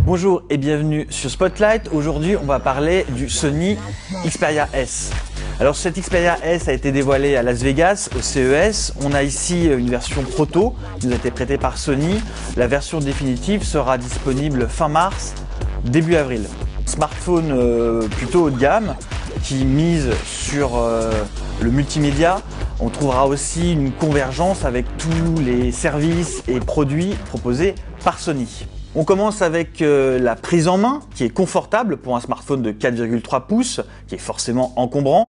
Bonjour et bienvenue sur Spotlight. Aujourd'hui, on va parler du Sony Xperia S. Alors cet Xperia S a été dévoilé à Las Vegas au CES. On a ici une version proto qui nous a été prêtée par Sony. La version définitive sera disponible fin mars, début avril. Smartphone plutôt haut de gamme qui mise sur le multimédia. On trouvera aussi une convergence avec tous les services et produits proposés par Sony. On commence avec la prise en main qui est confortable pour un smartphone de 4,3 pouces qui est forcément encombrant.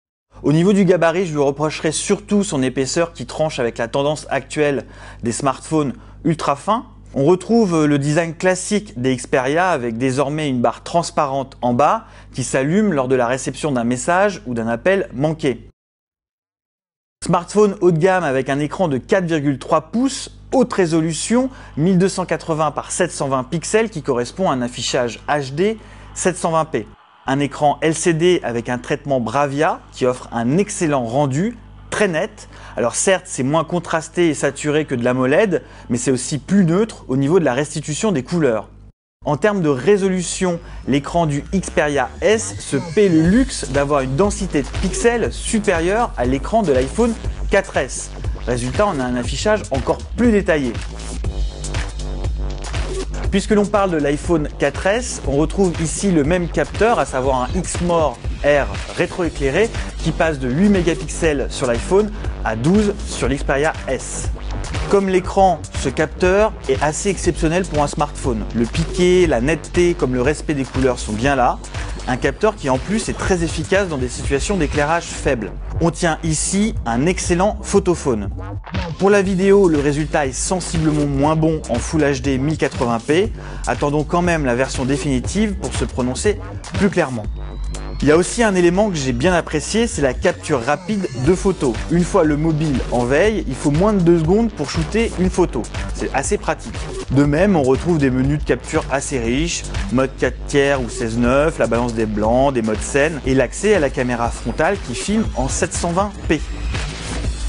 Au niveau du gabarit, je lui reprocherai surtout son épaisseur qui tranche avec la tendance actuelle des smartphones ultra fins. On retrouve le design classique des Xperia avec désormais une barre transparente en bas qui s'allume lors de la réception d'un message ou d'un appel manqué. Smartphone haut de gamme avec un écran de 4,3 pouces, haute résolution, 1280 par 720 pixels qui correspond à un affichage HD 720p. Un écran LCD avec un traitement Bravia qui offre un excellent rendu, très net. Alors certes, c'est moins contrasté et saturé que de l'AMOLED, mais c'est aussi plus neutre au niveau de la restitution des couleurs. En termes de résolution, l'écran du Xperia S se paie le luxe d'avoir une densité de pixels supérieure à l'écran de l'iPhone 4S. Résultat, on a un affichage encore plus détaillé. Puisque l'on parle de l'iPhone 4S, on retrouve ici le même capteur, à savoir un Exmor R rétroéclairé qui passe de 8 mégapixels sur l'iPhone à 12 sur l'Xperia S. Comme l'écran, ce capteur est assez exceptionnel pour un smartphone. Le piqué, la netteté comme le respect des couleurs sont bien là. Un capteur qui en plus est très efficace dans des situations d'éclairage faible. On tient ici un excellent photophone. Pour la vidéo, le résultat est sensiblement moins bon en Full HD 1080p. Attendons quand même la version définitive pour se prononcer plus clairement. Il y a aussi un élément que j'ai bien apprécié, c'est la capture rapide de photos. Une fois le mobile en veille, il faut moins de 2 secondes pour shooter une photo. C'est assez pratique. De même, on retrouve des menus de capture assez riches, mode 4/3 ou 16:9, la balance des blancs, des modes scène et l'accès à la caméra frontale qui filme en 720p.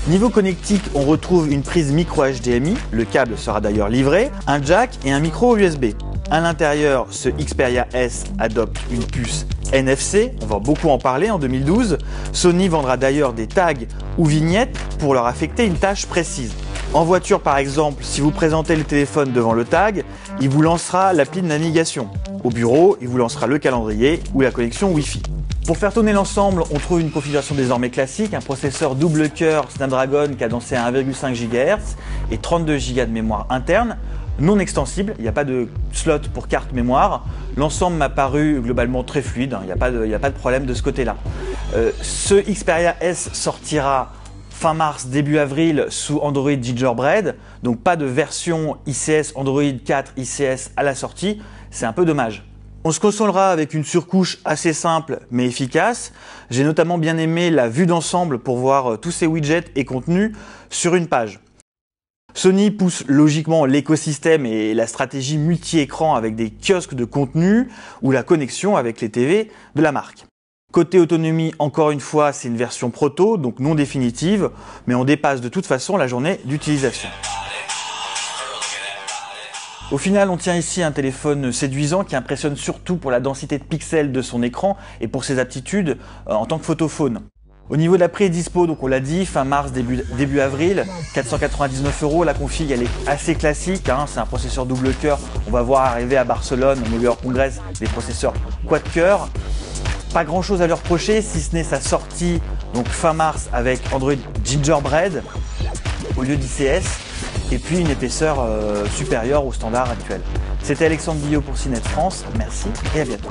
Niveau connectique, on retrouve une prise micro HDMI, le câble sera d'ailleurs livré, un jack et un micro USB. À l'intérieur, ce Xperia S adopte une puce NFC, on va beaucoup en parler en 2012. Sony vendra d'ailleurs des tags ou vignettes pour leur affecter une tâche précise. En voiture par exemple, si vous présentez le téléphone devant le tag, il vous lancera l'appli de navigation. Au bureau, il vous lancera le calendrier ou la connexion Wi-Fi. Pour faire tourner l'ensemble, on trouve une configuration désormais classique, un processeur double cœur Snapdragon cadencé à 1,5 GHz et 32 Go de mémoire interne, non extensible, il n'y a pas de slot pour carte mémoire. L'ensemble m'a paru globalement très fluide, il n'y a pas de problème de ce côté-là. Ce Xperia S sortira fin mars, début avril sous Android Gingerbread, donc pas de version ICS Android 4 ICS à la sortie, c'est un peu dommage. On se consolera avec une surcouche assez simple mais efficace. J'ai notamment bien aimé la vue d'ensemble pour voir tous ces widgets et contenus sur une page. Sony pousse logiquement l'écosystème et la stratégie multi-écran avec des kiosques de contenu ou la connexion avec les TV de la marque. Côté autonomie, encore une fois, c'est une version proto, donc non définitive, mais on dépasse de toute façon la journée d'utilisation. Au final, on tient ici un téléphone séduisant qui impressionne surtout pour la densité de pixels de son écran et pour ses aptitudes en tant que photophone. Au niveau de la prix et dispo, donc on l'a dit, fin mars, début avril, 499 €. La config, elle est assez classique, hein, c'est un processeur double cœur. On va voir arriver à Barcelone, au New York Congress, des processeurs quad cœur. Pas grand chose à lui reprocher, si ce n'est sa sortie donc fin mars avec Android Gingerbread au lieu d'ICS et puis une épaisseur supérieure au standard actuel. C'était Alexandre Billot pour CNET France, merci et à bientôt.